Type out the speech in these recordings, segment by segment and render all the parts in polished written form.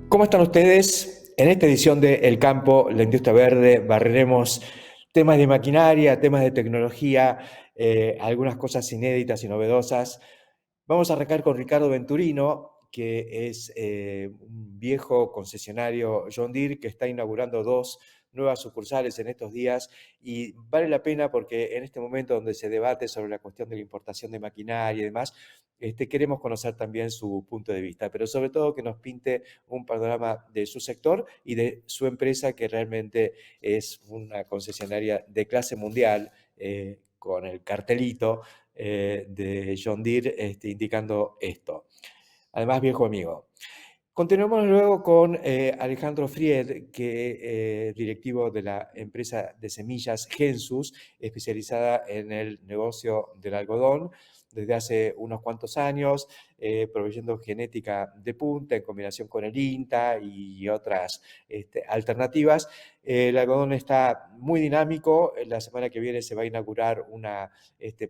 ¿Cómo están ustedes? En esta edición de El Campo, la Industria Verde, barreremos temas de maquinaria, temas de tecnología, algunas cosas inéditas y novedosas. Vamos a arrancar con Ricardo Venturino, que es un viejo concesionario John Deere que está inaugurando 2 nuevas sucursales en estos días, y vale la pena porque en este momento donde se debate sobre la cuestión de la importación de maquinaria y demás, queremos conocer también su punto de vista, pero sobre todo que nos pinte un panorama de su sector y de su empresa, que realmente es una concesionaria de clase mundial, con el cartelito de John Deere indicando esto. Además, viejo amigo. Continuamos luego con Alejandro Fried, que es directivo de la empresa de semillas Gensus, especializada en el negocio del algodón desde hace unos cuantos años, proveyendo genética de punta en combinación con el INTA y otras alternativas. El algodón está muy dinámico. La semana que viene se va a inaugurar una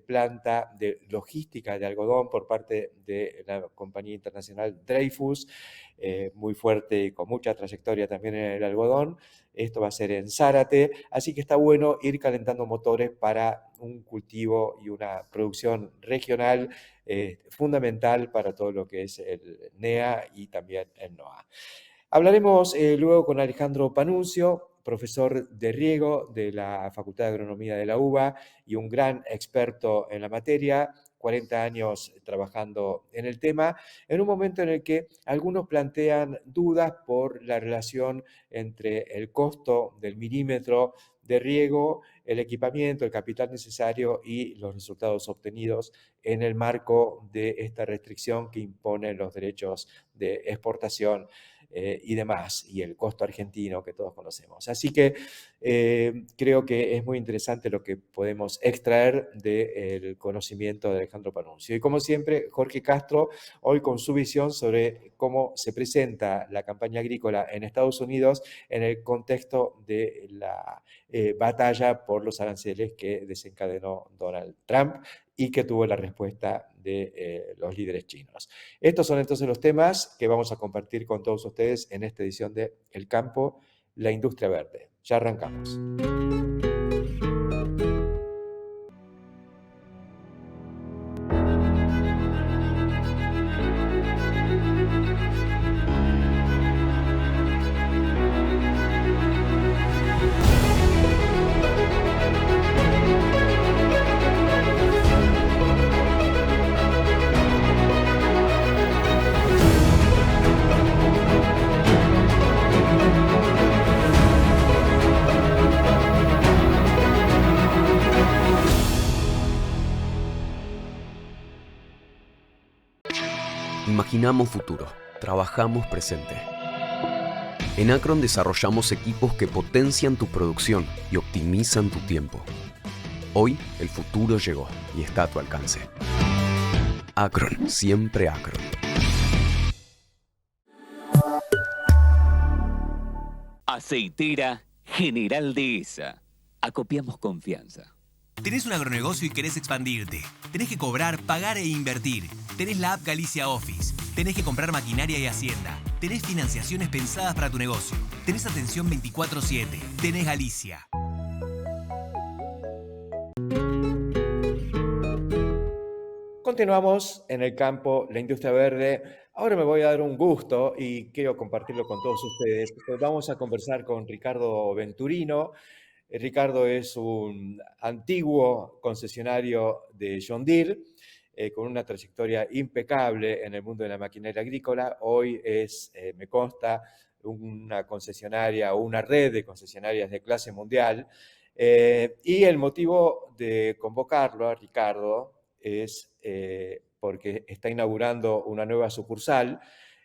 planta de logística de algodón por parte de la compañía internacional Dreyfus, muy fuerte y con mucha trayectoria también en el algodón. Esto va a ser en Zárate, así que está bueno ir calentando motores para un cultivo y una producción regional fundamental para todo lo que es el NEA y también el NOA. Hablaremos luego con Alejandro Panuncio, profesor de riego de la Facultad de Agronomía de la UBA y un gran experto en la materia, 40 años trabajando en el tema, en un momento en el que algunos plantean dudas por la relación entre el costo del milímetro de riego, el equipamiento, el capital necesario y los resultados obtenidos en el marco de esta restricción que imponen los derechos de exportación y demás, y el costo argentino que todos conocemos. Así que creo que es muy interesante lo que podemos extraer del conocimiento de Alejandro Panuncio. Y como siempre, Jorge Castro, hoy con su visión sobre cómo se presenta la campaña agrícola en Estados Unidos en el contexto de la batalla por los aranceles que desencadenó Donald Trump y que tuvo la respuesta de los líderes chinos. Estos son entonces los temas que vamos a compartir con todos ustedes en esta edición de El Campo, la Industria Verde. Ya arrancamos. Imaginamos futuro, trabajamos presente. En Acron desarrollamos equipos que potencian tu producción y optimizan tu tiempo. Hoy el futuro llegó y está a tu alcance. Acron, siempre Acron. Aceitera General Dehesa. Acopiamos confianza. Tenés un agronegocio y querés expandirte. Tenés que cobrar, pagar e invertir. Tenés la app Galicia Office. Tenés que comprar maquinaria y hacienda. Tenés financiaciones pensadas para tu negocio. Tenés atención 24/7. Tenés Galicia. Continuamos en El Campo, la Industria Verde. Ahora me voy a dar un gusto y quiero compartirlo con todos ustedes. Vamos a conversar con Ricardo Venturino. Ricardo es un antiguo concesionario de John Deere, con una trayectoria impecable en el mundo de la maquinaria agrícola. Hoy es, me consta, una concesionaria o una red de concesionarias de clase mundial. Y el motivo de convocarlo a Ricardo es porque está inaugurando una nueva sucursal,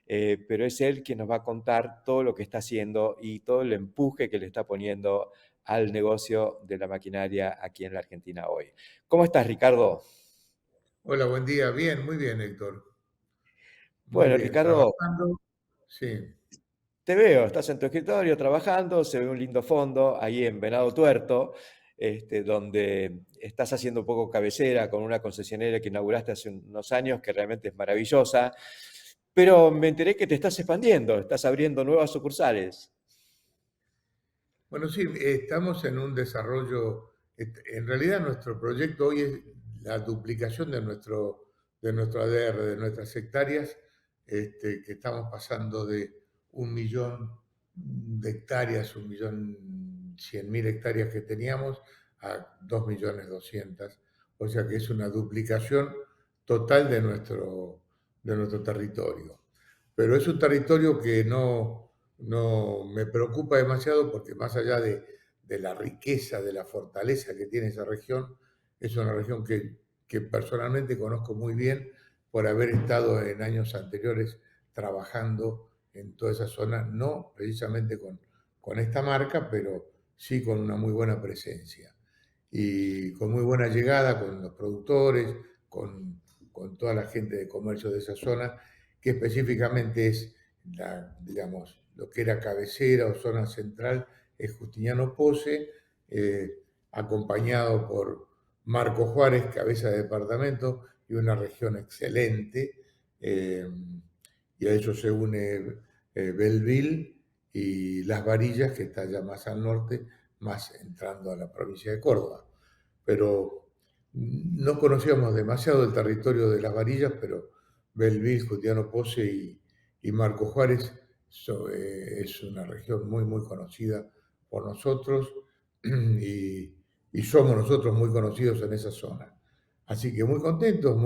pero es él quien nos va a contar todo lo que está haciendo y todo el empuje que le está poniendo al negocio de la maquinaria aquí en la Argentina hoy. ¿Cómo estás, Ricardo? Hola, buen día. Bien, muy bien, Héctor. Muy Bueno, bien, Ricardo, trabajando. Sí. te veo, estás en tu escritorio trabajando, se ve un lindo fondo ahí en Venado Tuerto, donde estás haciendo un poco cabecera con una concesionaria que inauguraste hace unos años, que realmente es maravillosa, pero me enteré que te estás expandiendo, estás abriendo nuevas sucursales. Bueno, sí, estamos en un desarrollo. En realidad, nuestro proyecto hoy es la duplicación de nuestro ADR, de nuestras hectáreas, que estamos pasando de 1.000.000 de hectáreas, 1.100.000 hectáreas que teníamos, a 2.200.000. O sea que es una duplicación total de nuestro territorio. Pero es un territorio que no me preocupa demasiado porque más allá de la riqueza, de la fortaleza que tiene esa región, es una región que personalmente conozco muy bien por haber estado en años anteriores trabajando en toda esa zona, no precisamente con esta marca, pero sí con una muy buena presencia y con muy buena llegada con los productores, con toda la gente de comercio de esa zona, que específicamente es digamos, lo que era cabecera o zona central, es Justiniano Pose, acompañado por Marco Juárez, cabeza de departamento, y una región excelente. eh, y a eso se une Belleville y Las Varillas, que está ya más al norte, más entrando a la provincia de Córdoba. Pero no conocíamos demasiado el territorio de Las Varillas, pero Belleville, Justiniano Pose y Marco Juárez es una región muy, muy conocida por nosotros y somos nosotros muy conocidos en esa zona. Así que muy contentos,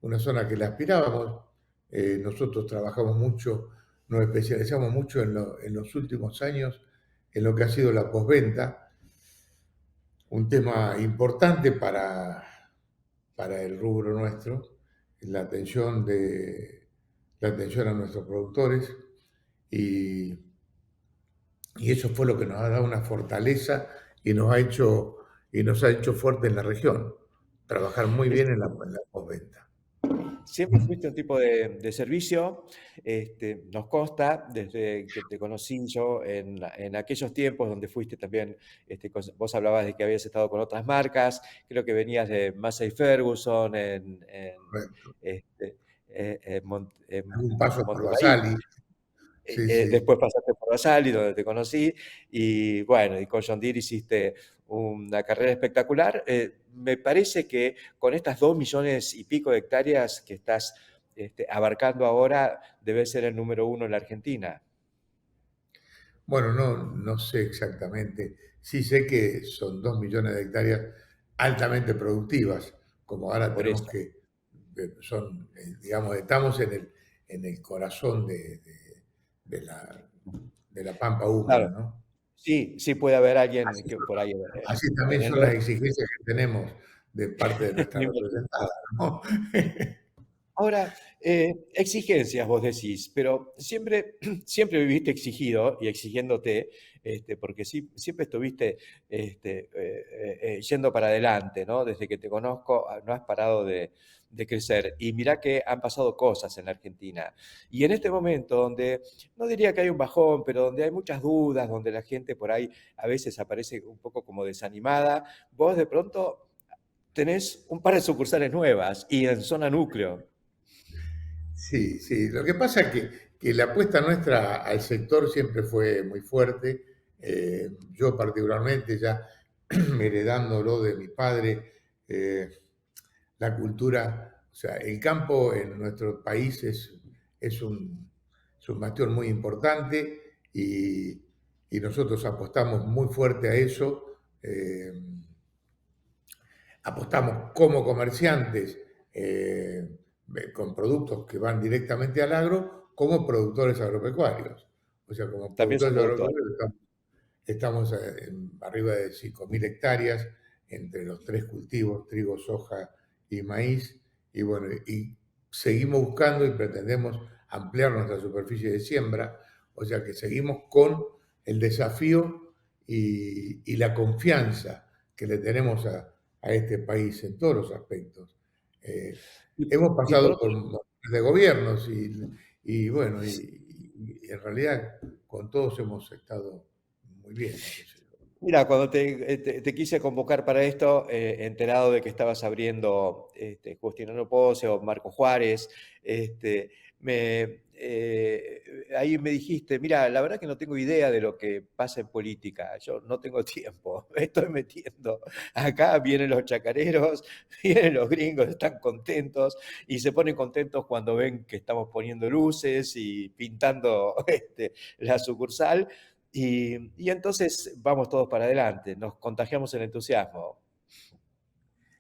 una zona que la aspirábamos. Nosotros trabajamos mucho, nos especializamos mucho en los últimos años en lo que ha sido la postventa, un tema importante para el rubro nuestro, la atención, la atención a nuestros productores y, y eso fue lo que nos ha dado una fortaleza y nos ha hecho fuerte en la región, trabajar muy bien en la postventa. Siempre fuiste un tipo de servicio, nos consta desde que te conocí yo en aquellos tiempos donde fuiste también, vos hablabas de que habías estado con otras marcas, creo que venías de Massey Ferguson Correcto. este, en Un paso por Montebahí. Basali, sí, sí. Después pasaste por Basali, donde te conocí, y bueno, y con John Deere hiciste una carrera espectacular. Me parece que con estas 2 millones y pico de hectáreas que estás abarcando ahora, debes ser el número uno en la Argentina. Bueno, no sé exactamente. Sí sé que son 2.000.000 de hectáreas altamente productivas, como ahora Por tenemos eso. digamos, estamos en el corazón de la, de la pampa húmeda, Claro, ¿no? sí, sí puede haber alguien Así, que por ahí así en también el son las norte. exigencias que tenemos de parte de nuestra representada, ¿no? Ahora, exigencias vos decís, pero siempre, siempre viviste exigido y exigiéndote, porque sí, siempre estuviste yendo para adelante, ¿no? Desde que te conozco, no has parado de crecer. Y mirá que han pasado cosas en la Argentina. Y en este momento donde, no diría que hay un bajón, pero donde hay muchas dudas, donde la gente por ahí a veces aparece un poco como desanimada, vos de pronto tenés un par de sucursales nuevas y en zona núcleo. Sí, sí. Lo que pasa es que la apuesta nuestra al sector siempre fue muy fuerte. Yo particularmente, ya heredándolo de mi padre, la cultura, o sea, el campo en nuestro país es un bastión muy importante y nosotros apostamos muy fuerte a eso. Apostamos como comerciantes con productos que van directamente al agro, como productores agropecuarios. O sea, como También son productores productores. agropecuarios estamos arriba de 5.000 hectáreas entre los tres cultivos, trigo, soja y maíz, y bueno, y seguimos buscando y pretendemos ampliar nuestra superficie de siembra, o sea que seguimos con el desafío y la confianza que le tenemos a este país en todos los aspectos. Hemos Y por pasado otro por montones de gobiernos y bueno, y en realidad con todos hemos estado muy bien. Mira, cuando te quise convocar para esto, enterado de que estabas abriendo Justiniano Pose o Marco Juárez, ahí me dijiste, mira, la verdad que no tengo idea de lo que pasa en política, yo no tengo tiempo, me estoy metiendo. Acá vienen los chacareros, vienen los gringos, están contentos y se ponen contentos cuando ven que estamos poniendo luces y pintando la sucursal. Y entonces vamos todos para adelante, nos contagiamos el entusiasmo.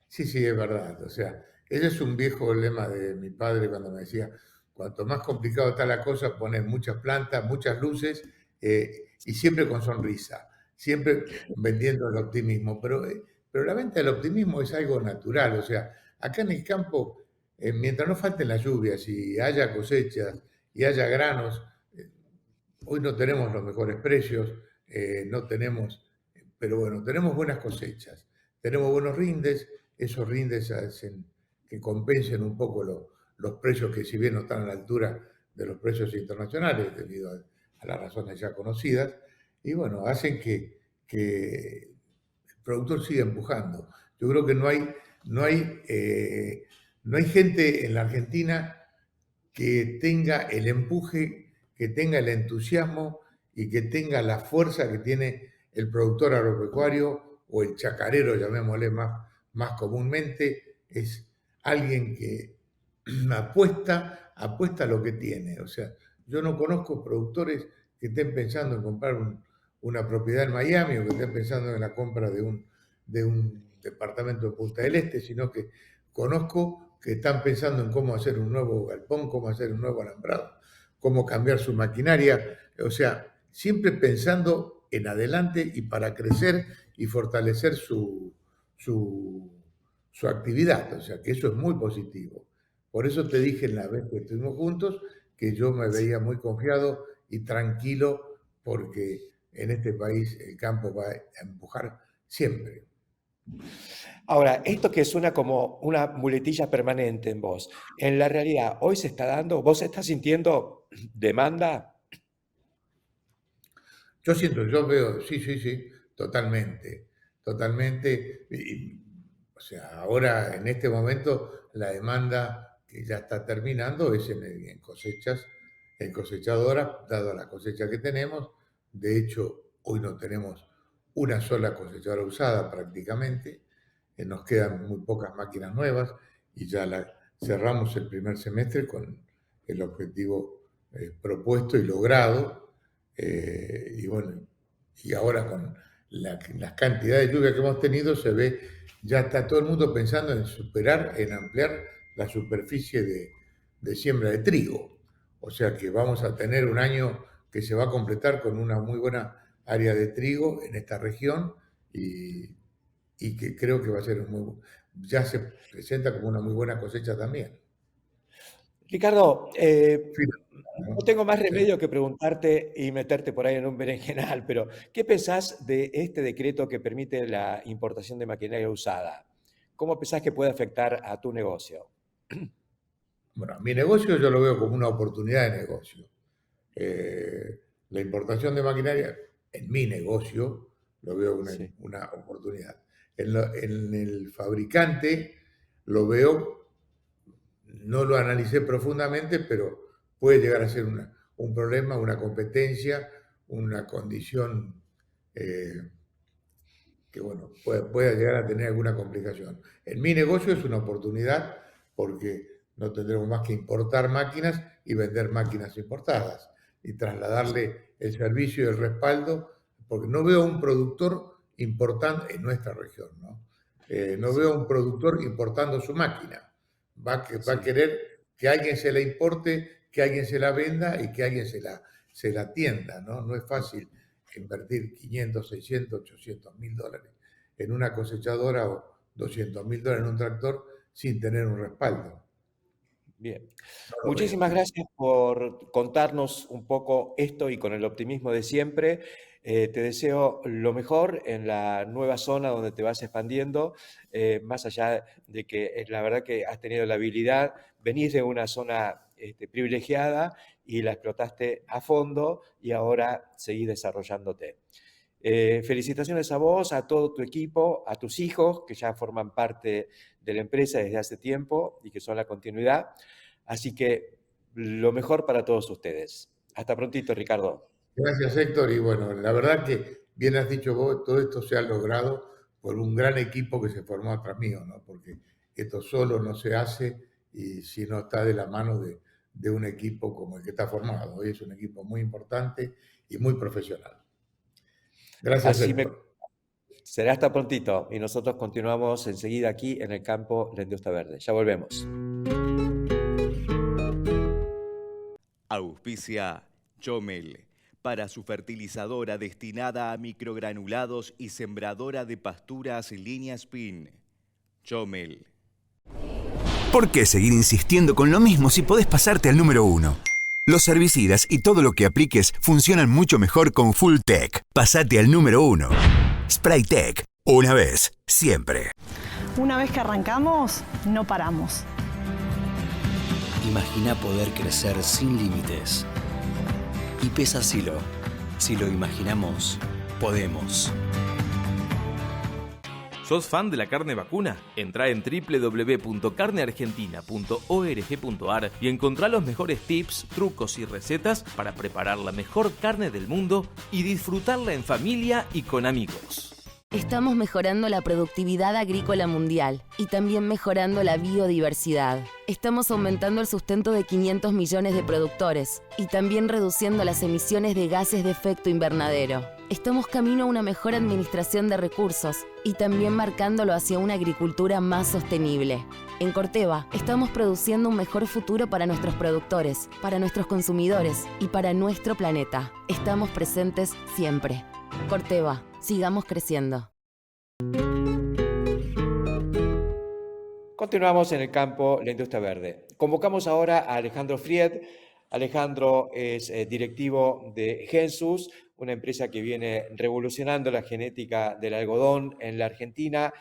Sí, sí, es verdad. O sea, ese es un viejo lema de mi padre cuando me decía, cuanto más complicado está la cosa, pones muchas plantas, muchas luces y siempre con sonrisa, siempre vendiendo el optimismo. Pero la venta del optimismo es algo natural. O sea, acá en el campo, mientras no falten las lluvias y haya cosechas y haya granos, eh, hoy no tenemos los mejores precios, no tenemos, pero bueno, tenemos buenas cosechas, tenemos buenos rindes, esos rindes hacen que compensen un poco los precios que si bien no están a la altura de los precios internacionales debido a las razones ya conocidas, y bueno, hacen que el productor siga empujando. Yo creo que no hay gente en la Argentina que tenga el empuje, que tenga el entusiasmo y que tenga la fuerza que tiene el productor agropecuario o el chacarero, llamémosle más comúnmente, es alguien que apuesta a lo que tiene. O sea, yo no conozco productores que estén pensando en comprar una propiedad en Miami o que estén pensando en la compra de un departamento en Punta del Este, sino que conozco que están pensando en cómo hacer un nuevo galpón, cómo hacer un nuevo alambrado, cómo cambiar su maquinaria, o sea, siempre pensando en adelante y para crecer y fortalecer su actividad, o sea, que eso es muy positivo. Por eso te dije en la vez que estuvimos juntos que yo me veía muy confiado y tranquilo porque en este país el campo va a empujar siempre. Ahora, esto que suena como una muletilla permanente en vos, en la realidad, hoy se está dando, vos estás sintiendo demanda. Yo veo, sí, sí, sí, totalmente, totalmente. O sea, ahora en este momento la demanda que ya está terminando es en cosechas, en cosechadoras, dado la cosecha que tenemos. De hecho, hoy no tenemos una sola cosechadora usada prácticamente. Nos quedan muy pocas máquinas nuevas y ya cerramos el primer semestre con el objetivo propuesto y logrado. Y bueno, y ahora con las cantidades de lluvia que hemos tenido, se ve, ya está todo el mundo pensando en superar, en ampliar la superficie de siembra de trigo. O sea que vamos a tener un año que se va a completar con una muy buena área de trigo en esta región y, y que creo que va a ser ya se presenta como una muy buena cosecha también. Ricardo, ¿No? no tengo más Sí. remedio que preguntarte y meterte por ahí en un berenjenal, pero ¿qué pensás de este decreto que permite la importación de maquinaria usada? ¿Cómo pensás que puede afectar a tu negocio? Bueno, mi negocio yo lo veo como una oportunidad de negocio. La importación de maquinaria en mi negocio lo veo Sí. una oportunidad. En el fabricante lo veo, no lo analicé profundamente, pero puede llegar a ser un problema, una competencia, una condición eh, que bueno, pueda llegar a tener alguna complicación. En mi negocio es una oportunidad porque no tendremos más que importar máquinas y vender máquinas importadas y trasladarle el servicio y el respaldo, porque no veo un productor importando en nuestra región, ¿no? No veo un productor importando su máquina. Va a Sí. querer que alguien se la importe, que alguien se la venda y que alguien se la atienda, ¿no? No es fácil invertir 500, 600, 800 mil dólares en una cosechadora o 200 mil dólares en un tractor sin tener un respaldo. Bien. No lo veo. Muchísimas gracias por contarnos un poco esto y con el optimismo de siempre. Te deseo lo mejor en la nueva zona donde te vas expandiendo, más allá de que la verdad que has tenido la habilidad, venís de una zona privilegiada y la explotaste a fondo y ahora seguís desarrollándote. Felicitaciones a vos, a todo tu equipo, a tus hijos que ya forman parte de la empresa desde hace tiempo y que son la continuidad. Así que lo mejor para todos ustedes. Hasta prontito, Ricardo. Gracias, Héctor. Y bueno, la verdad que bien has dicho vos, todo esto se ha logrado por un gran equipo que se formó atrás mío, ¿no? Porque esto solo no se hace y si no está de la mano de un equipo como el que está formado. Hoy es un equipo muy importante y muy profesional. Gracias, Así me Héctor. será hasta prontito y nosotros continuamos enseguida aquí en el campo La Industria Verde. Ya volvemos. Auspicia Chomel, para su fertilizadora destinada a microgranulados y sembradora de pasturas línea Spin. Chomel. ¿Por qué seguir insistiendo con lo mismo si podés pasarte al número 1? Los herbicidas y todo lo que apliques funcionan mucho mejor con Fulltech. Pasate al número 1. Spraytech. Una vez, siempre. Una vez que arrancamos, no paramos. Imagina poder crecer sin límites. IPESA Silo. Si lo imaginamos, podemos. ¿Sos fan de la carne vacuna? Entrá en www.carneargentina.org.ar y encontrá los mejores tips, trucos y recetas para preparar la mejor carne del mundo y disfrutarla en familia y con amigos. Estamos mejorando la productividad agrícola mundial y también mejorando la biodiversidad. Estamos aumentando el sustento de 500 millones de productores y también reduciendo las emisiones de gases de efecto invernadero. Estamos camino a una mejor administración de recursos y también marcándolo hacia una agricultura más sostenible. En Corteva, estamos produciendo un mejor futuro para nuestros productores, para nuestros consumidores y para nuestro planeta. Estamos presentes siempre. Corteva, sigamos creciendo. Continuamos en el campo La Industria Verde. Convocamos ahora a Alejandro Fried. Alejandro es directivo de Gensus, una empresa que viene revolucionando la genética del algodón en la Argentina.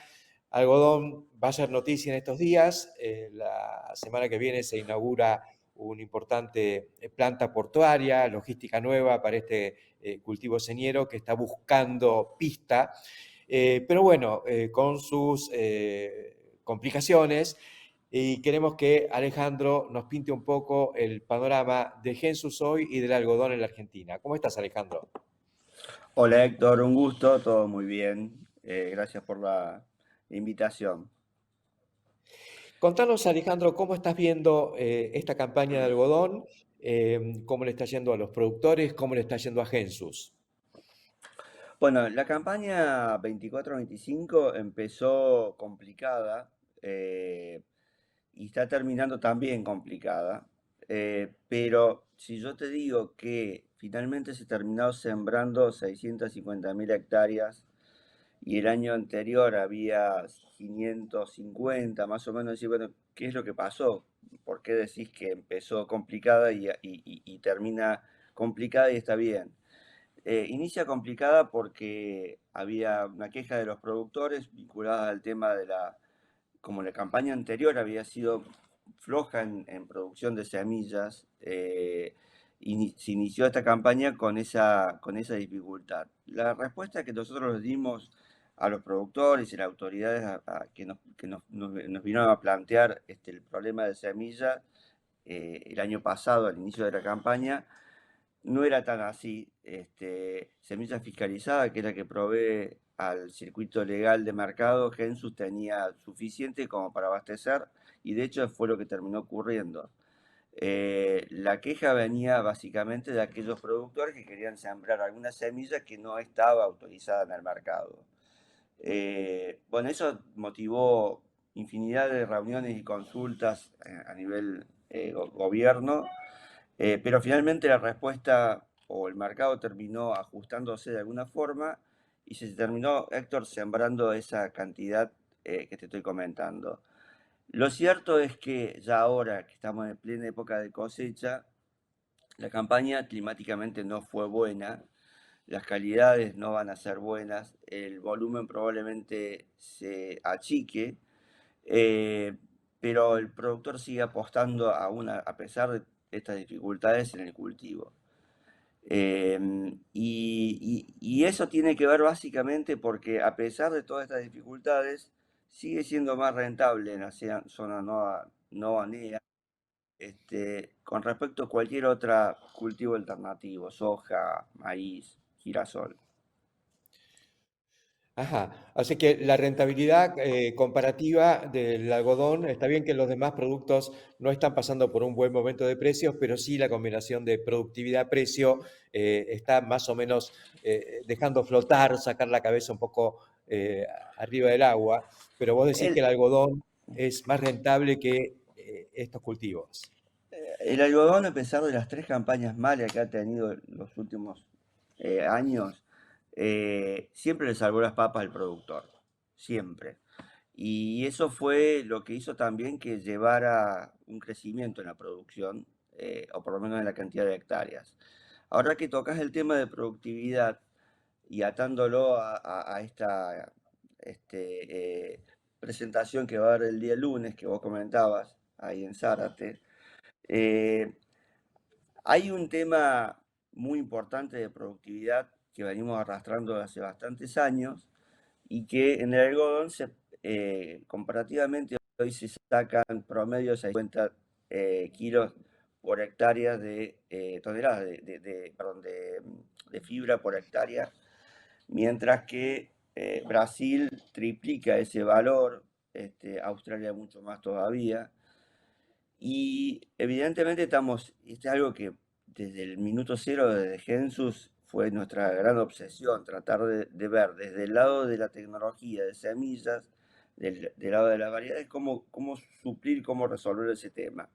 Algodón va a ser noticia en estos días. La semana que viene se inaugura una importante planta portuaria, logística nueva para este cultivo señero que está buscando pista, pero bueno, con sus complicaciones, y queremos que Alejandro nos pinte un poco el panorama de Gensus hoy y del algodón en la Argentina. ¿Cómo estás, Alejandro? Hola, Héctor, un gusto, todo muy bien. Gracias por la invitación. Contanos, Alejandro, ¿cómo estás viendo esta campaña de algodón? ¿Cómo le está yendo a los productores? ¿Cómo le está yendo a Gensus? Bueno, la campaña 24-25 empezó complicada y está terminando también complicada, pero si yo te digo que finalmente se terminó sembrando 650.000 hectáreas y el año anterior había 550, más o menos, decir, bueno, ¿qué es lo que pasó? ¿Por qué decís que empezó complicada y termina complicada y está bien? Inicia complicada porque había una queja de los productores vinculada al tema de como la campaña anterior había sido floja en producción de semillas, se inició esta campaña con esa dificultad. La respuesta que nosotros les dimos a los productores y las autoridades que nos vinieron a plantear el problema de semillas el año pasado, al inicio de la campaña, no era tan así. Semilla fiscalizada, que es la que provee al circuito legal de mercado, Gensus tenía suficiente como para abastecer y de hecho fue lo que terminó ocurriendo. La queja venía básicamente de aquellos productores que querían sembrar alguna semilla que no estaba autorizada en el mercado. Bueno, eso motivó infinidad de reuniones y consultas a nivel gobierno, pero finalmente la respuesta o el mercado terminó ajustándose de alguna forma y se terminó, Héctor, sembrando esa cantidad que te estoy comentando. Lo cierto es que ya ahora que estamos en plena época de cosecha, la campaña climáticamente no fue buena, las calidades no van a ser buenas, el volumen probablemente se achique, eh, pero el productor sigue apostando a pesar de estas dificultades en el cultivo. Y eso tiene que ver básicamente porque a pesar de todas estas dificultades, sigue siendo más rentable en la zona no banea con respecto a cualquier otro cultivo alternativo, soja, maíz, girasol. Ajá, así que la rentabilidad comparativa del algodón, está bien que los demás productos no están pasando por un buen momento de precios, pero sí la combinación de productividad-precio está más o menos dejando flotar, sacar la cabeza un poco arriba del agua, pero vos decís que el El, algodón es más rentable que estos cultivos. el algodón, a pesar de las 3 campañas malas que ha tenido los últimos años, siempre le salvó las papas al productor, siempre. Y eso fue lo que hizo también que llevara un crecimiento en la producción, o por lo menos en la cantidad de hectáreas. Ahora que tocas el tema de productividad y atándolo a esta presentación que va a haber el día lunes, que vos comentabas, ahí en Zárate, eh, hay un tema muy importante de productividad que venimos arrastrando hace bastantes años y que en el algodón comparativamente hoy se sacan promedio 50 kilos por hectárea toneladas perdón, de fibra por hectárea, mientras que Brasil triplica ese valor, Australia mucho más todavía. Y evidentemente es algo que desde el minuto cero, desde Gensus, fue nuestra gran obsesión, tratar de ver desde el lado de la tecnología de semillas, del lado de las variedades, cómo suplir, cómo resolver ese tema.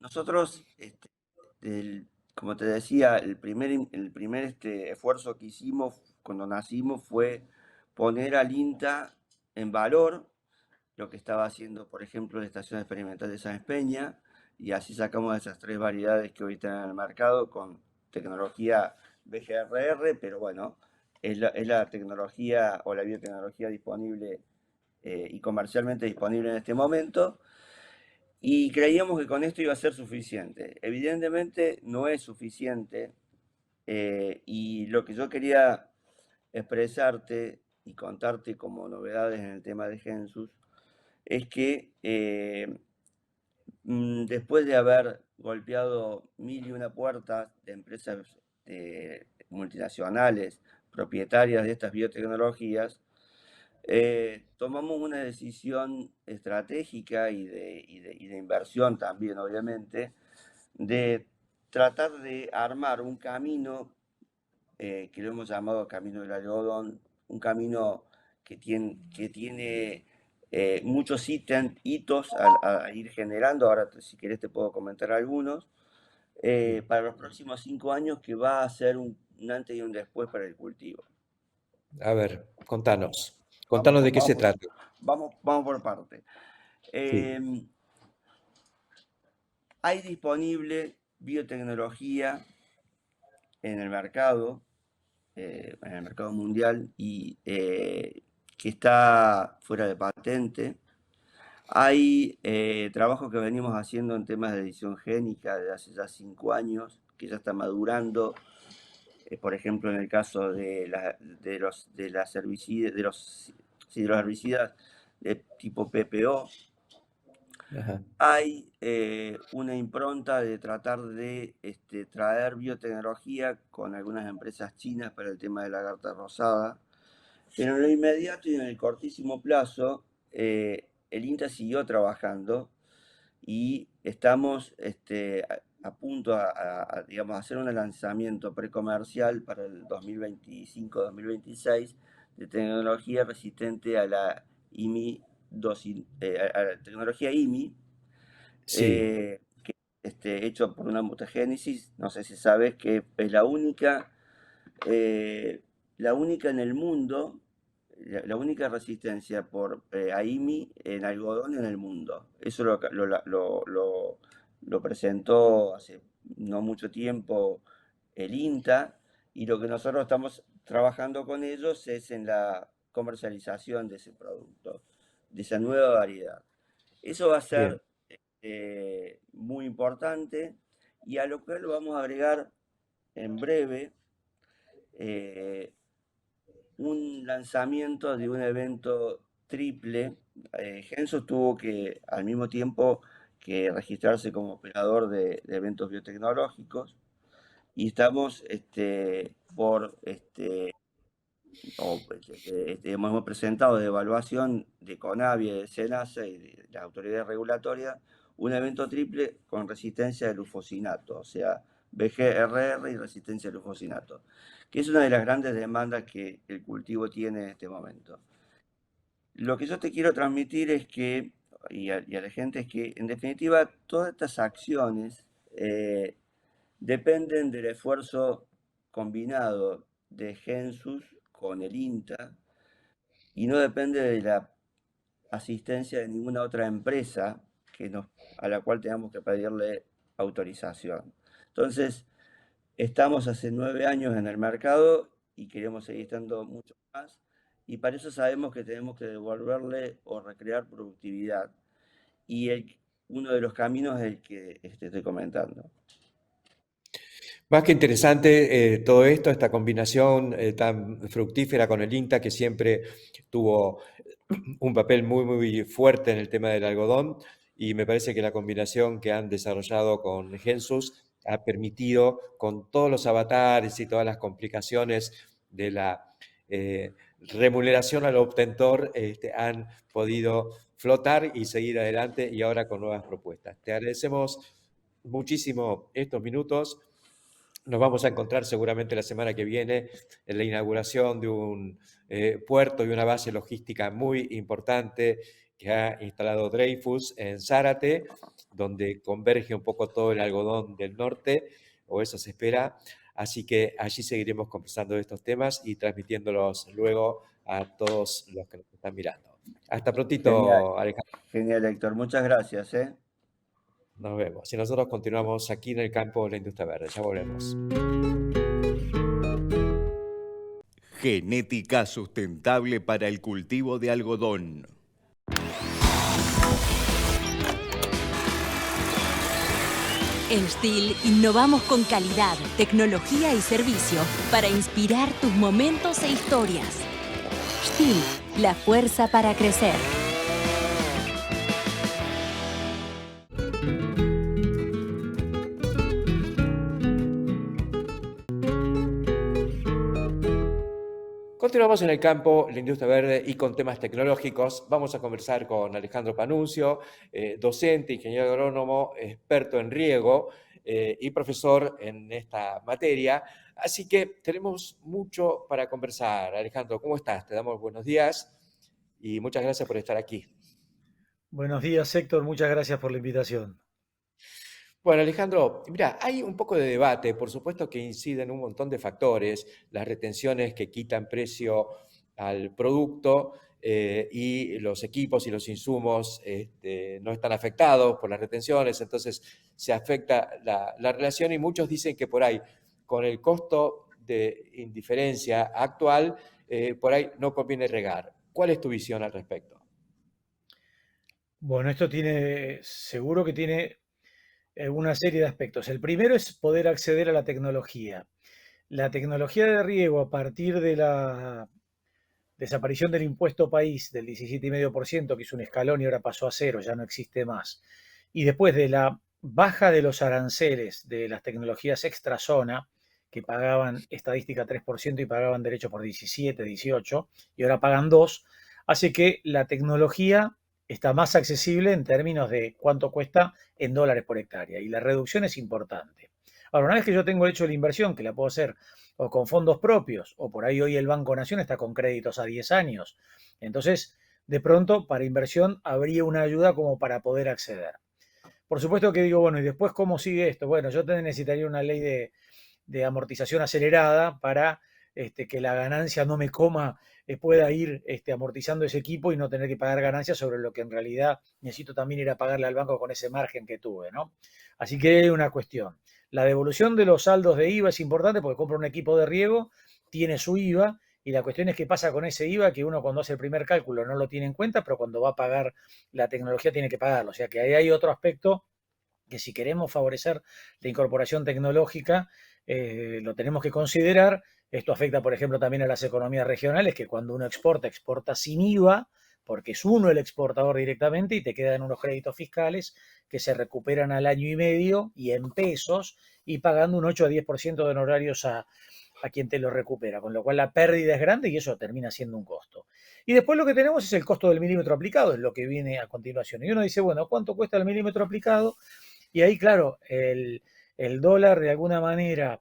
Nosotros, como te decía, el primer esfuerzo que hicimos cuando nacimos fue poner al INTA en valor lo que estaba haciendo, por ejemplo, la Estación Experimental de Sáenz Peña, y así sacamos esas 3 variedades que hoy están en el mercado con tecnología BGRR, pero bueno, es la tecnología o la biotecnología disponible y comercialmente disponible en este momento, y creíamos que con esto iba a ser suficiente. Evidentemente no es suficiente, y lo que yo quería expresarte y contarte como novedades en el tema de Gensus es que después de haber golpeado 1001 puertas de empresas multinacionales propietarias de estas biotecnologías, tomamos una decisión estratégica y de inversión también, obviamente, de tratar de armar un camino que lo hemos llamado Camino del Algodón, un camino que tiene muchos hitos a ir generando. Ahora, si querés, te puedo comentar algunos. Para los próximos 5 años, que va a ser un antes y un después para el cultivo. A ver, contanos. Vamos, Contanos de qué se vamos, trata. vamos por parte. Sí. Hay disponible biotecnología en el mercado mundial, y que está fuera de patente. Hay trabajos que venimos haciendo en temas de edición génica desde hace ya 5 años, que ya está madurando. Por ejemplo, en el caso de los herbicidas de tipo PPO, Ajá. hay una impronta de tratar de traer biotecnología con algunas empresas chinas para el tema de la lagarta rosada. Pero en lo inmediato y en el cortísimo plazo, el INTA siguió trabajando y estamos a punto digamos, hacer un lanzamiento precomercial para el 2025-2026 de tecnología resistente a la IMI, a la tecnología IMI, Sí. que hecho por una mutagénesis. No sé si sabes que es la única en el mundo la única resistencia por AIMI en algodón en el mundo. Eso lo presentó hace no mucho tiempo el INTA, y lo que nosotros estamos trabajando con ellos es en la comercialización de ese producto, de esa nueva variedad. Eso va a ser muy importante, y a lo cual vamos a agregar en breve un lanzamiento de un evento triple. Gensus tuvo que al mismo tiempo que registrarse como operador de eventos biotecnológicos, y estamos hemos presentado de evaluación de CONAVIA, de SENASA y de las autoridades regulatorias un evento triple con resistencia al glufosinato, o sea, VGRR y resistencia al glufosinato, que es una de las grandes demandas que el cultivo tiene en este momento. Lo que yo te quiero transmitir es que, y a la gente, es que en definitiva todas estas acciones dependen del esfuerzo combinado de Gensus con el INTA, y no depende de la asistencia de ninguna otra empresa a la cual tengamos que pedirle autorización. Entonces, estamos hace 9 años en el mercado y queremos seguir estando mucho más, y para eso sabemos que tenemos que devolverle o recrear productividad, y uno de los caminos es el que estoy comentando. Más que interesante todo esto, esta combinación tan fructífera con el INTA, que siempre tuvo un papel muy, muy fuerte en el tema del algodón, y me parece que la combinación que han desarrollado con Gensus ha permitido, con todos los avatares y todas las complicaciones de la remuneración al obtentor, han podido flotar y seguir adelante, y ahora con nuevas propuestas. Te agradecemos muchísimo estos minutos. Nos vamos a encontrar seguramente la semana que viene en la inauguración de un puerto y una base logística muy importante que ha instalado Dreyfus en Zárate, donde converge un poco todo el algodón del norte, o eso se espera. Así que allí seguiremos conversando de estos temas y transmitiéndolos luego a todos los que nos están mirando. Hasta prontito, Genial, Alejandro. genial, Héctor. Muchas gracias. Nos vemos. Y nosotros continuamos aquí en el campo de la industria verde. Ya volvemos. Genética sustentable para el cultivo de algodón. En STIHL innovamos con calidad, tecnología y servicio para inspirar tus momentos e historias. STIHL, la fuerza para crecer. Continuamos en el campo, la industria verde, y con temas tecnológicos. Vamos a conversar con Alejandro Panunzio, docente, ingeniero agrónomo, experto en riego y profesor en esta materia. Así que tenemos mucho para conversar. Alejandro, ¿cómo estás? Te damos buenos días y muchas gracias por estar aquí. Buenos días, Héctor. Muchas gracias por la invitación. Bueno, Alejandro, mira, hay un poco de debate, por supuesto que inciden un montón de factores, las retenciones que quitan precio al producto y los equipos y los insumos no están afectados por las retenciones, entonces se afecta la relación, y muchos dicen que por ahí, con el costo de indiferencia actual, por ahí no conviene regar. ¿Cuál es tu visión al respecto? Bueno, esto seguro que tiene una serie de aspectos. El primero es poder acceder a la tecnología. La tecnología de riego, a partir de la desaparición del impuesto país del 17,5%, que es un escalón y ahora pasó a 0, ya no existe más, y después de la baja de los aranceles de las tecnologías extrazona, que pagaban estadística 3% y pagaban derecho por 17, 18, y ahora pagan 2, hace que la tecnología está más accesible en términos de cuánto cuesta en dólares por hectárea, y la reducción es importante. Ahora, una vez que yo tengo hecho la inversión, que la puedo hacer o con fondos propios, o por ahí hoy el Banco Nación está con créditos a 10 años, entonces de pronto para inversión habría una ayuda como para poder acceder. Por supuesto que digo, bueno, ¿y después cómo sigue esto? Bueno, yo necesitaría una ley de amortización acelerada para que la ganancia no me coma pueda ir amortizando ese equipo y no tener que pagar ganancias sobre lo que en realidad necesito también ir a pagarle al banco con ese margen que tuve, ¿no? Así que hay una cuestión. La devolución de los saldos de IVA es importante porque compra un equipo de riego, tiene su IVA, y la cuestión es qué pasa con ese IVA, que uno cuando hace el primer cálculo no lo tiene en cuenta, pero cuando va a pagar la tecnología tiene que pagarlo. O sea que ahí hay otro aspecto que si queremos favorecer la incorporación tecnológica, lo tenemos que considerar. Esto afecta, por ejemplo, también a las economías regionales, que cuando uno exporta sin IVA, porque es uno el exportador directamente y te quedan unos créditos fiscales que se recuperan al año y medio y en pesos y pagando un 8 a 10% de honorarios a quien te lo recupera, con lo cual la pérdida es grande y eso termina siendo un costo. Y después lo que tenemos es el costo del milímetro aplicado, es lo que viene a continuación. Y uno dice, bueno, ¿cuánto cuesta el milímetro aplicado? Y ahí, claro, el dólar de alguna manera,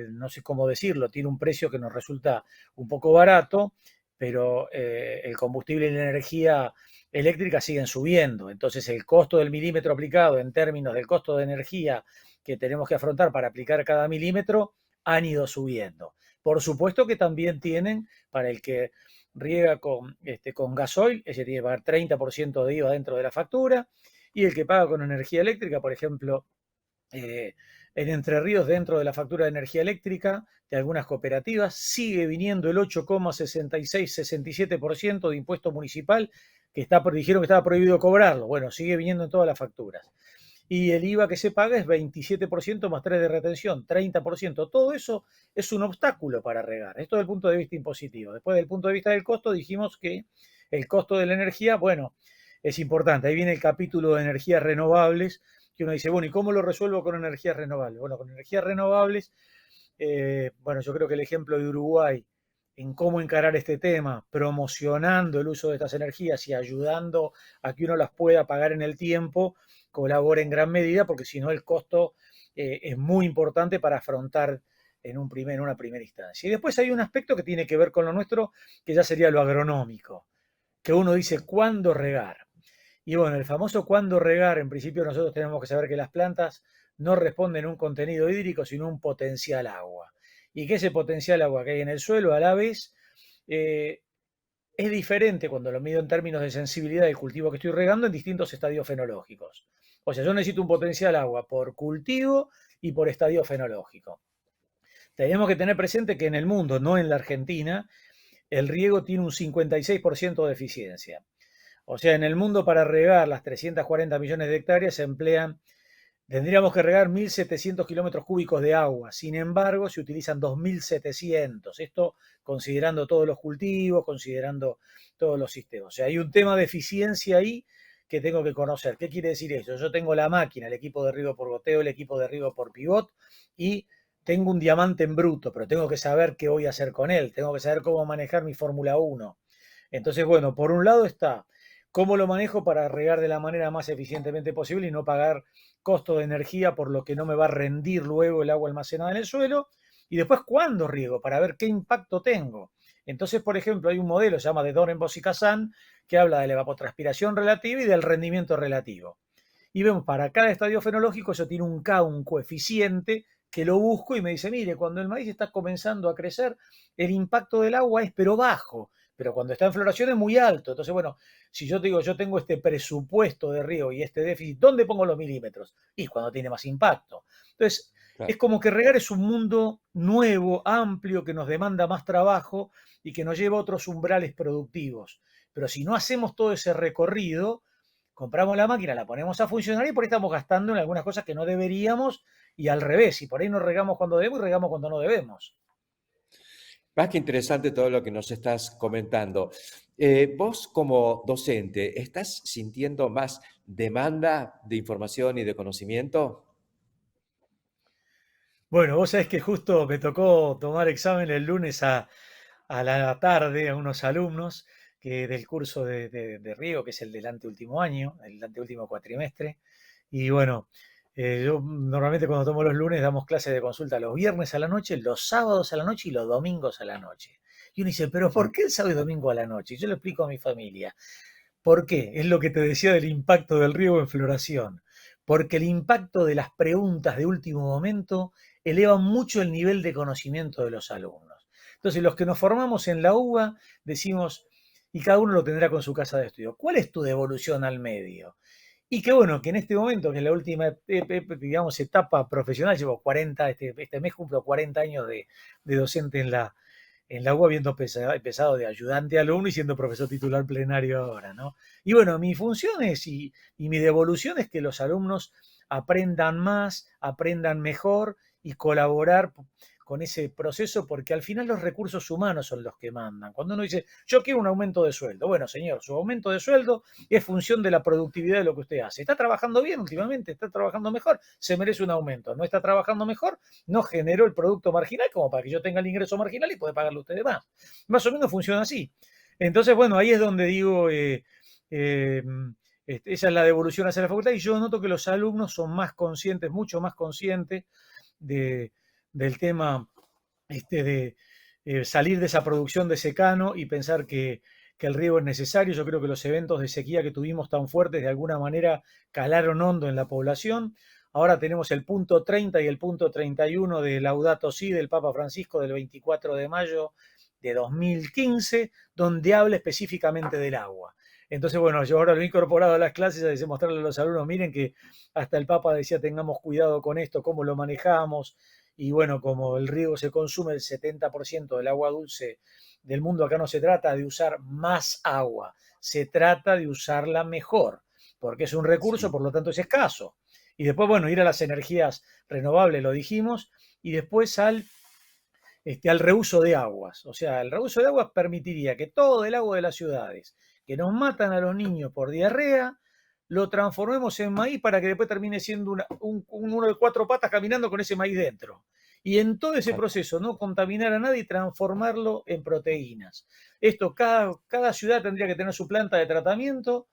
no sé cómo decirlo, tiene un precio que nos resulta un poco barato, pero el combustible y la energía eléctrica siguen subiendo. Entonces el costo del milímetro aplicado en términos del costo de energía que tenemos que afrontar para aplicar cada milímetro han ido subiendo. Por supuesto que también tienen, para el que riega con gasoil, ese tiene que pagar 30% de IVA dentro de la factura, y el que paga con energía eléctrica, por ejemplo, en Entre Ríos, dentro de la factura de energía eléctrica de algunas cooperativas, sigue viniendo el 8,66-67% de impuesto municipal, que dijeron que estaba prohibido cobrarlo. Bueno, sigue viniendo en todas las facturas. Y el IVA que se paga es 27% más 3 de retención, 30%. Todo eso es un obstáculo para regar. Esto desde el punto de vista impositivo. Después, del punto de vista del costo, dijimos que el costo de la energía, bueno, es importante. Ahí viene el capítulo de energías renovables, que uno dice, bueno, ¿y cómo lo resuelvo con energías renovables? Bueno, con energías renovables, bueno, yo creo que el ejemplo de Uruguay en cómo encarar este tema, promocionando el uso de estas energías y ayudando a que uno las pueda pagar en el tiempo, colabora en gran medida, porque si no el costo es muy importante para afrontar en una primera instancia. Y después hay un aspecto que tiene que ver con lo nuestro, que ya sería lo agronómico, que uno dice, ¿cuándo regar? Y bueno, el famoso cuándo regar, en principio nosotros tenemos que saber que las plantas no responden a un contenido hídrico, sino a un potencial agua. Y que ese potencial agua que hay en el suelo, a la vez, es diferente cuando lo mido en términos de sensibilidad del cultivo que estoy regando en distintos estadios fenológicos. O sea, yo necesito un potencial agua por cultivo y por estadio fenológico. Tenemos que tener presente que en el mundo, no en la Argentina, el riego tiene un 56% de eficiencia. O sea, en el mundo para regar las 340 millones de hectáreas tendríamos que regar 1.700 kilómetros cúbicos de agua. Sin embargo, se utilizan 2.700. Esto considerando todos los cultivos, considerando todos los sistemas. O sea, hay un tema de eficiencia ahí que tengo que conocer. ¿Qué quiere decir eso? Yo tengo la máquina, el equipo de riego por goteo, el equipo de riego por pivot, y tengo un diamante en bruto, pero tengo que saber qué voy a hacer con él. Tengo que saber cómo manejar mi Fórmula 1. Entonces, bueno, por un lado está cómo lo manejo para regar de la manera más eficientemente posible y no pagar costo de energía por lo que no me va a rendir luego el agua almacenada en el suelo. Y después, ¿cuándo riego? Para ver qué impacto tengo. Entonces, por ejemplo, hay un modelo, se llama de Doornbos y Kazan, que habla de la evapotranspiración relativa y del rendimiento relativo. Y vemos, para cada estadio fenológico eso tiene un K, un coeficiente, que lo busco y me dice, mire, cuando el maíz está comenzando a crecer, el impacto del agua es pero bajo, pero cuando está en floración es muy alto. Entonces, bueno, si yo te digo, yo tengo este presupuesto de riego y este déficit, ¿dónde pongo los milímetros? Y cuando tiene más impacto. Entonces, claro, es como que regar es un mundo nuevo, amplio, que nos demanda más trabajo y que nos lleva a otros umbrales productivos. Pero si no hacemos todo ese recorrido, compramos la máquina, la ponemos a funcionar y por ahí estamos gastando en algunas cosas que no deberíamos y al revés. Y por ahí nos regamos cuando debemos y regamos cuando no debemos. Más que interesante todo lo que nos estás comentando. Vos como docente, ¿estás sintiendo más demanda de información y de conocimiento? Bueno, vos sabés que justo me tocó tomar examen el lunes a la tarde a unos alumnos del curso de riego, que es el del anteúltimo año, el anteúltimo cuatrimestre. Y bueno, yo normalmente cuando tomo los lunes damos clases de consulta los viernes a la noche, los sábados a la noche y los domingos a la noche. Y uno dice, ¿pero por qué el sábado y domingo a la noche? Y yo le explico a mi familia. ¿Por qué? Es lo que te decía del impacto del riego en floración. Porque el impacto de las preguntas de último momento eleva mucho el nivel de conocimiento de los alumnos. Entonces, los que nos formamos en la UBA decimos, y cada uno lo tendrá con su casa de estudio, ¿cuál es tu devolución al medio? Y que bueno, que en este momento, que es la última, digamos, etapa profesional, llevo 40, este mes cumplo 40 años de docente en la UBA, habiendo empezado de ayudante alumno y siendo profesor titular plenario ahora, ¿no? Y bueno, mi función es, y mi devolución es que los alumnos aprendan más, aprendan mejor y colaborar con ese proceso, porque al final los recursos humanos son los que mandan. Cuando uno dice, yo quiero un aumento de sueldo, bueno, señor, su aumento de sueldo es función de la productividad de lo que usted hace. ¿Está trabajando bien últimamente? ¿Está trabajando mejor? Se merece un aumento. ¿No está trabajando mejor? No generó el producto marginal como para que yo tenga el ingreso marginal y pueda pagarle a ustedes más. Más o menos funciona así. Entonces, bueno, ahí es donde digo, esa es la devolución hacia la facultad, y yo noto que los alumnos son más conscientes, mucho más conscientes del tema de salir de esa producción de secano y pensar que el riego es necesario. Yo creo que los eventos de sequía que tuvimos tan fuertes de alguna manera calaron hondo en la población. Ahora tenemos el punto 30 y el punto 31 de Laudato Si del Papa Francisco del 24 de mayo de 2015, donde habla específicamente del agua. Entonces, bueno, yo ahora lo he incorporado a las clases a demostrarle a los alumnos, miren que hasta el Papa decía tengamos cuidado con esto, cómo lo manejamos. Y bueno, como el riego se consume el 70% del agua dulce del mundo, acá no se trata de usar más agua, se trata de usarla mejor, porque es un recurso, por lo tanto es escaso. Y después, bueno, ir a las energías renovables, lo dijimos, y después al reuso de aguas. O sea, el reuso de aguas permitiría que todo el agua de las ciudades, que nos matan a los niños por diarrea, lo transformemos en maíz para que después termine siendo uno de 4 patas caminando con ese maíz dentro. Y en todo ese proceso no contaminar a nadie y transformarlo en proteínas. Esto, cada ciudad tendría que tener su planta de tratamiento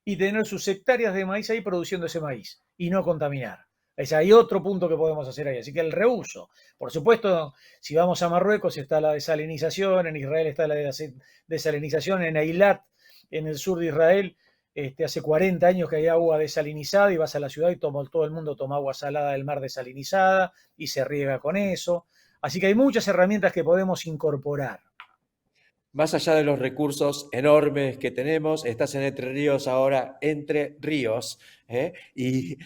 y tener sus hectáreas de maíz ahí produciendo ese maíz y no contaminar. Hay otro punto que podemos hacer ahí. Así que el reuso. Por supuesto, si vamos a Marruecos está la desalinización, en Israel está la desalinización, en Eilat, en el sur de Israel, hace 40 años que hay agua desalinizada y vas a la ciudad y todo el mundo toma agua salada del mar desalinizada y se riega con eso. Así que hay muchas herramientas que podemos incorporar. Más allá de los recursos enormes que tenemos, estás en Entre Ríos ahora, Entre Ríos, y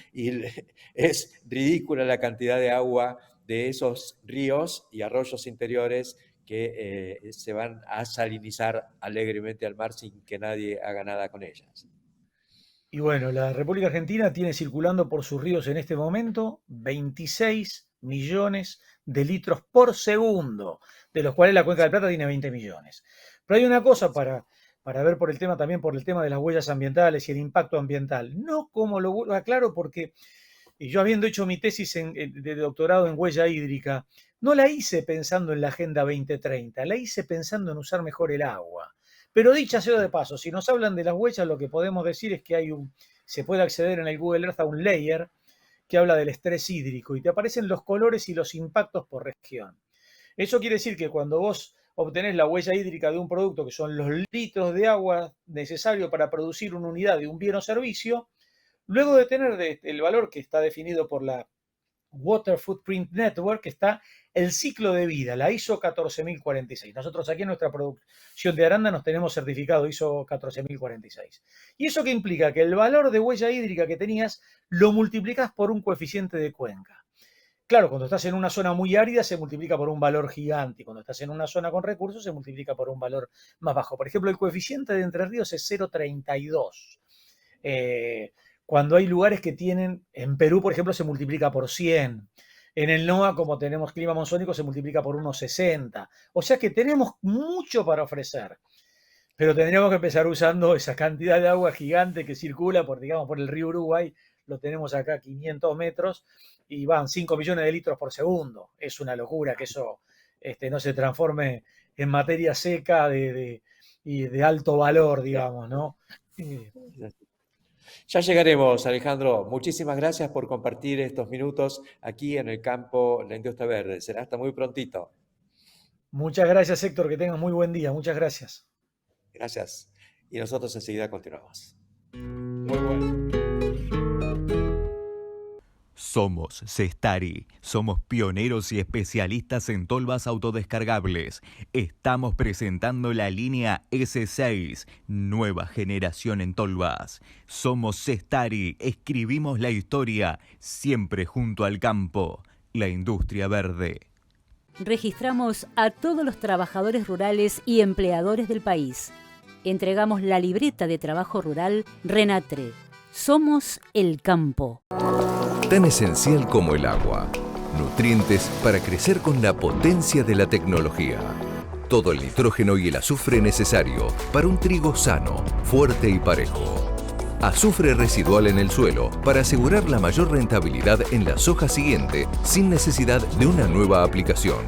es ridícula la cantidad de agua de esos ríos y arroyos interiores que se van a salinizar alegremente al mar sin que nadie haga nada con ellas. Y bueno, la República Argentina tiene circulando por sus ríos en este momento 26 millones de litros por segundo, de los cuales la Cuenca del Plata tiene 20 millones. Pero hay una cosa para ver por el tema también, por el tema de las huellas ambientales y el impacto ambiental. No como lo aclaro, porque yo habiendo hecho mi tesis de doctorado en huella hídrica, no la hice pensando en la Agenda 2030, la hice pensando en usar mejor el agua. Pero dicha sea de paso, si nos hablan de las huellas, lo que podemos decir es que se puede acceder en el Google Earth a un layer que habla del estrés hídrico y te aparecen los colores y los impactos por región. Eso quiere decir que cuando vos obtenés la huella hídrica de un producto, que son los litros de agua necesarios para producir una unidad de un bien o servicio, luego de tener el valor que está definido por la Water Footprint Network, está el ciclo de vida, la ISO 14046. Nosotros aquí en nuestra producción de arándanos tenemos certificado ISO 14046. ¿Y eso qué implica? Que el valor de huella hídrica que tenías lo multiplicas por un coeficiente de cuenca. Claro, cuando estás en una zona muy árida se multiplica por un valor gigante, y cuando estás en una zona con recursos se multiplica por un valor más bajo. Por ejemplo, el coeficiente de Entre Ríos es 0,32. Cuando hay lugares que tienen, en Perú, por ejemplo, se multiplica por 100. En el NOA, como tenemos clima monzónico, se multiplica por 1,60. O sea que tenemos mucho para ofrecer. Pero tendríamos que empezar usando esa cantidad de agua gigante que circula por el río Uruguay. Lo tenemos acá a 500 metros y van 5 millones de litros por segundo. Es una locura que eso no se transforme en materia seca y de alto valor, digamos, ¿no? Ya llegaremos, Alejandro. Muchísimas gracias por compartir estos minutos aquí en el campo La Industria Verde. Será hasta muy prontito. Muchas gracias, Héctor. Que tengas muy buen día. Muchas gracias. Gracias. Y nosotros enseguida continuamos. Muy bueno. Somos Cestari, somos pioneros y especialistas en tolvas autodescargables. Estamos presentando la línea S6, nueva generación en tolvas. Somos Cestari, escribimos la historia, siempre junto al campo, la industria verde. Registramos a todos los trabajadores rurales y empleadores del país. Entregamos la libreta de trabajo rural Renatre. Somos el campo. Tan esencial como el agua. Nutrientes para crecer con la potencia de la tecnología. Todo el nitrógeno y el azufre necesario para un trigo sano, fuerte y parejo. Azufre residual en el suelo para asegurar la mayor rentabilidad en la soja siguiente sin necesidad de una nueva aplicación.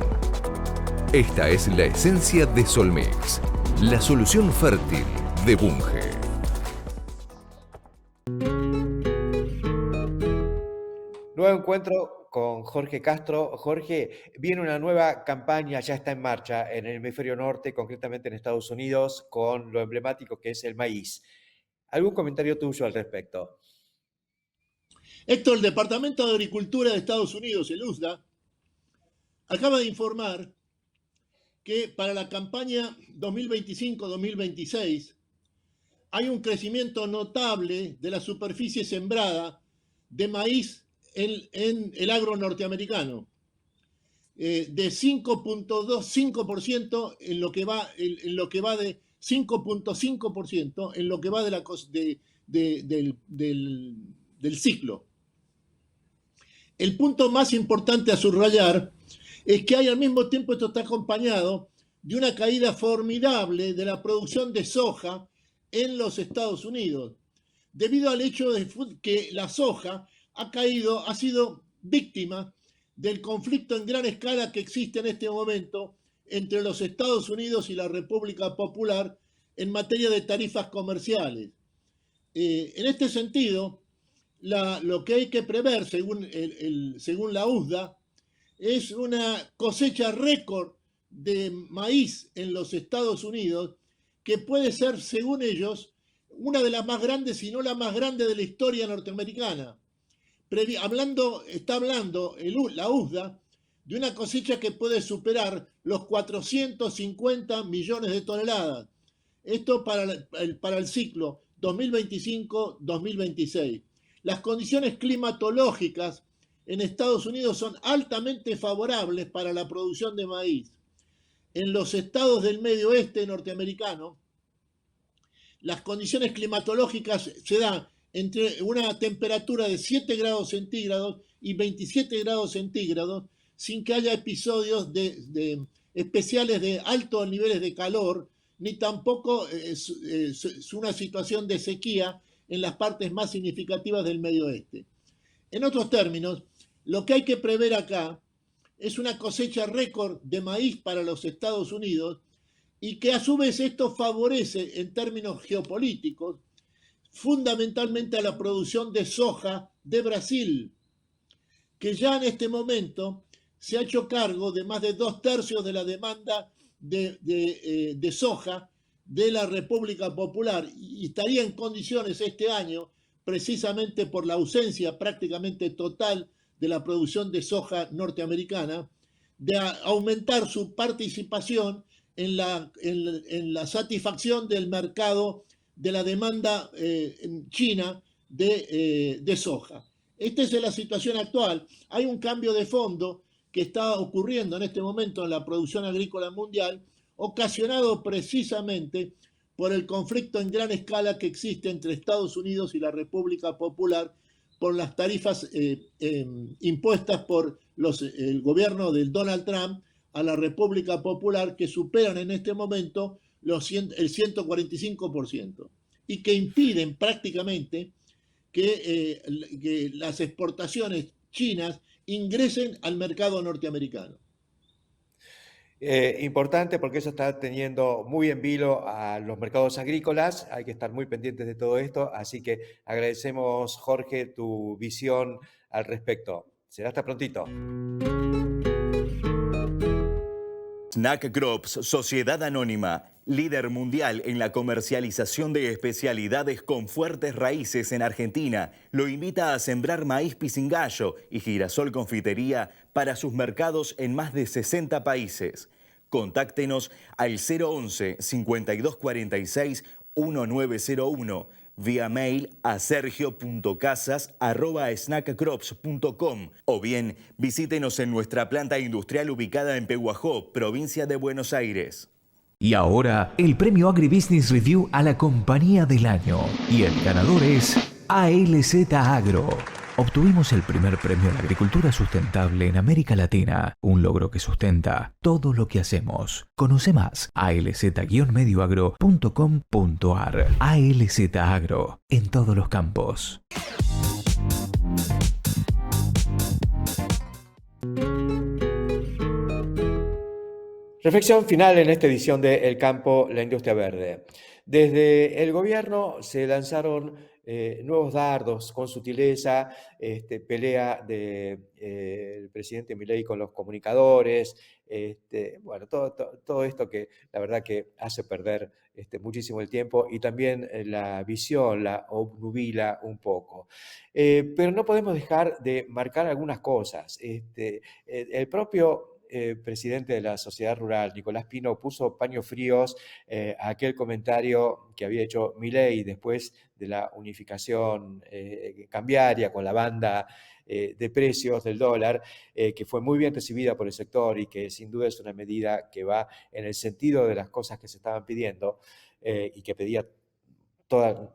Esta es la esencia de Solmix, la solución fértil de Bunge. Nuevo encuentro con Jorge Castro. Jorge, viene una nueva campaña, ya está en marcha en el hemisferio norte, concretamente en Estados Unidos, con lo emblemático que es el maíz. ¿Algún comentario tuyo al respecto? Héctor, el Departamento de Agricultura de Estados Unidos, el USDA, acaba de informar que para la campaña 2025-2026 hay un crecimiento notable de la superficie sembrada de maíz en el agro norteamericano, de 5.25% en lo que va de 5.5% en lo que va del ciclo. El punto más importante a subrayar es que al mismo tiempo esto está acompañado de una caída formidable de la producción de soja en los Estados Unidos, debido al hecho de que la soja ha sido víctima del conflicto en gran escala que existe en este momento entre los Estados Unidos y la República Popular en materia de tarifas comerciales. En este sentido, lo que hay que prever, según la USDA, es una cosecha récord de maíz en los Estados Unidos que puede ser, según ellos, una de las más grandes, si no la más grande de la historia norteamericana. Está hablando la USDA de una cosecha que puede superar los 450 millones de toneladas. Esto para el ciclo 2025-2026. Las condiciones climatológicas en Estados Unidos son altamente favorables para la producción de maíz. En los estados del medio oeste norteamericano, las condiciones climatológicas se dan entre una temperatura de 7 grados centígrados y 27 grados centígrados, sin que haya episodios especiales de altos niveles de calor, ni tampoco es una situación de sequía en las partes más significativas del medio oeste. En otros términos, lo que hay que prever acá es una cosecha récord de maíz para los Estados Unidos y que a su vez esto favorece en términos geopolíticos fundamentalmente a la producción de soja de Brasil, que ya en este momento se ha hecho cargo de más de 2/3 de la demanda de soja de la República Popular y estaría en condiciones este año, precisamente por la ausencia prácticamente total de la producción de soja norteamericana, de aumentar su participación en la satisfacción del mercado de la demanda china de soja. Esta es la situación actual. Hay un cambio de fondo que está ocurriendo en este momento en la producción agrícola mundial, ocasionado precisamente por el conflicto en gran escala que existe entre Estados Unidos y la República Popular por las tarifas impuestas por el gobierno del Donald Trump a la República Popular, que superan en este momento el 145% y que impiden prácticamente que las exportaciones chinas ingresen al mercado norteamericano. Importante porque eso está teniendo muy en vilo a los mercados agrícolas, hay que estar muy pendientes de todo esto, así que agradecemos, Jorge, tu visión al respecto. Será hasta prontito. Snack Crops, Sociedad Anónima, Líder mundial en la comercialización de especialidades con fuertes raíces en Argentina, lo invita a sembrar maíz pisingallo y girasol confitería para sus mercados en más de 60 países. Contáctenos al 011 5246 1901, vía mail a sergio.casas@snackcrops.com o bien visítenos en nuestra planta industrial ubicada en Pehuajó, provincia de Buenos Aires. Y ahora, el premio Agribusiness Review a la compañía del año. Y el ganador es ALZ Agro. Obtuvimos el primer premio a la agricultura sustentable en América Latina, un logro que sustenta todo lo que hacemos. Conoce más a alz-medioagro.com.ar. ALZ Agro, en todos los campos. Reflexión final en esta edición de El Campo, la Industria Verde. Desde el gobierno se lanzaron nuevos dardos con sutileza, pelea del presidente Milei con los comunicadores, bueno, todo esto que la verdad que hace perder muchísimo el tiempo y también la visión la obnubila un poco. Pero no podemos dejar de marcar algunas cosas. El propio presidente de la Sociedad Rural, Nicolás Pino, puso paños fríos a aquel comentario que había hecho Milei después de la unificación cambiaria con la banda de precios del dólar, que fue muy bien recibida por el sector y que sin duda es una medida que va en el sentido de las cosas que se estaban pidiendo y que pedía toda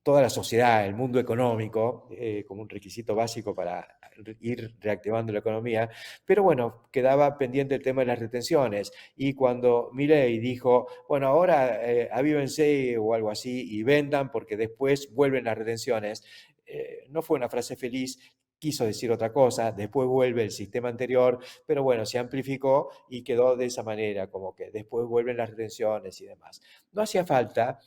la sociedad, el mundo económico, como un requisito básico para ir reactivando la economía, pero bueno, quedaba pendiente el tema de las retenciones, y cuando Milei dijo, bueno, ahora avívense o algo así y vendan porque después vuelven las retenciones, no fue una frase feliz, quiso decir otra cosa, después vuelve el sistema anterior, pero bueno, se amplificó y quedó de esa manera, como que después vuelven las retenciones y demás. No hacía falta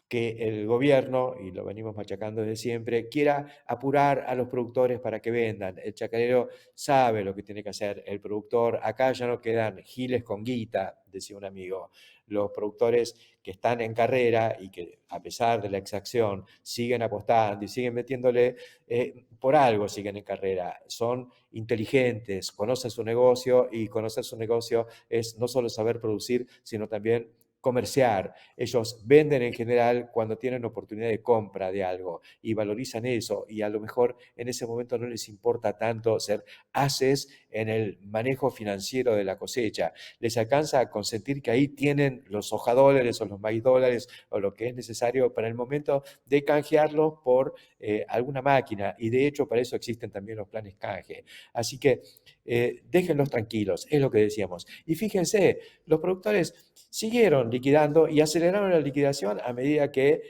que el gobierno, y lo venimos machacando desde siempre, quiera apurar a los productores para que vendan. El chacarero sabe lo que tiene que hacer el productor. Acá ya no quedan giles con guita, decía un amigo. Los productores que están en carrera y que a pesar de la exacción siguen apostando y siguen metiéndole, por algo siguen en carrera. Son inteligentes, conocen su negocio, y conocer su negocio es no solo saber producir, sino también comerciar. Ellos venden en general cuando tienen oportunidad de compra de algo y valorizan eso, y a lo mejor en ese momento no les importa tanto ser haces en el manejo financiero de la cosecha. Les alcanza a consentir que ahí tienen los hojadólares o los maíz dólares o lo que es necesario para el momento de canjearlos por alguna máquina, y de hecho para eso existen también los planes canje. Así que déjenlos tranquilos, es lo que decíamos. Y fíjense, los productores siguieron liquidando y aceleraron la liquidación a medida que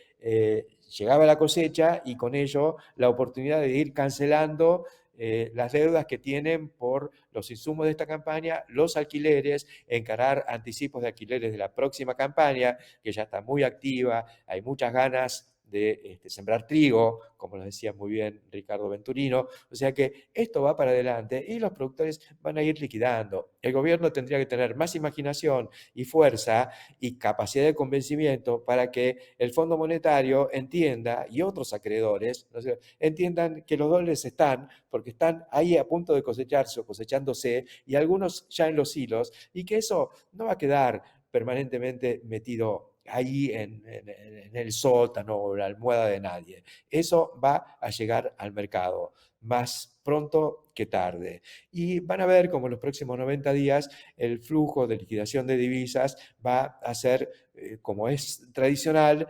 llegaba la cosecha, y con ello la oportunidad de ir cancelando las deudas que tienen por los insumos de esta campaña, los alquileres, encarar anticipos de alquileres de la próxima campaña, que ya está muy activa, hay muchas ganas de sembrar trigo, como lo decía muy bien Ricardo Venturino. O sea que esto va para adelante y los productores van a ir liquidando. El gobierno tendría que tener más imaginación y fuerza y capacidad de convencimiento para que el Fondo Monetario entienda, y otros acreedores, ¿no? Entiendan que los dólares están, porque están ahí a punto de cosecharse o cosechándose, y algunos ya en los hilos, y que eso no va a quedar permanentemente metido ahí en el sótano o la almohada de nadie. Eso va a llegar al mercado más pronto que tarde. Y van a ver cómo en los próximos 90 días el flujo de liquidación de divisas va a ser, como es tradicional,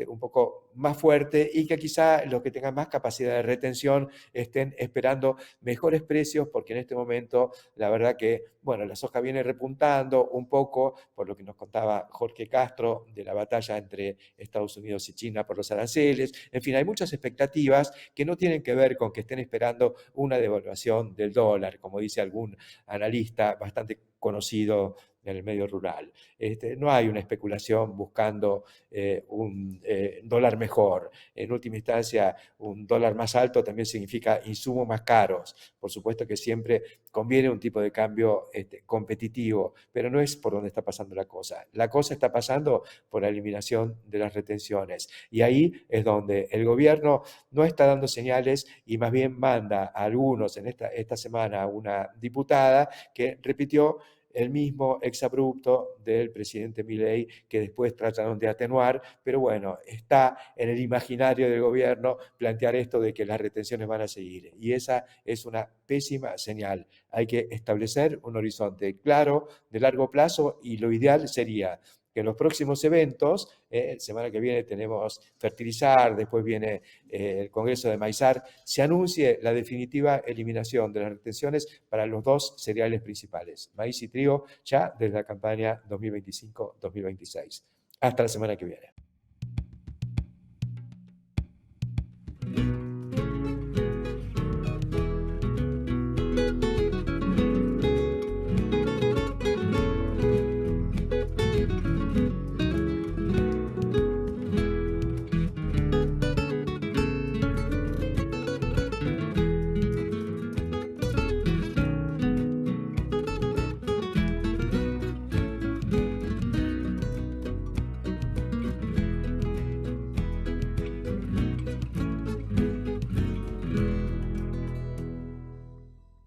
un poco más fuerte, y que quizá los que tengan más capacidad de retención estén esperando mejores precios, porque en este momento la verdad que, bueno, la soja viene repuntando un poco por lo que nos contaba Jorge Castro de la batalla entre Estados Unidos y China por los aranceles. En fin, hay muchas expectativas que no tienen que ver con que estén esperando una devaluación del dólar, como dice algún analista bastante conocido en el medio rural. No hay una especulación buscando un dólar mejor. En última instancia, un dólar más alto también significa insumos más caros. Por supuesto que siempre conviene un tipo de cambio competitivo, pero no es por donde está pasando la cosa. La cosa está pasando por la eliminación de las retenciones. Y ahí es donde el gobierno no está dando señales y más bien manda a algunos, en esta semana a una diputada que repitió el mismo exabrupto del presidente Milei, que después trataron de atenuar, pero bueno, está en el imaginario del gobierno plantear esto de que las retenciones van a seguir, y esa es una pésima señal. Hay que establecer un horizonte claro, de largo plazo, y lo ideal sería que en los próximos eventos, semana que viene tenemos Fertilizar, después viene el Congreso de Maizar, se anuncie la definitiva eliminación de las retenciones para los dos cereales principales, maíz y trigo, ya desde la campaña 2025-2026. Hasta la semana que viene.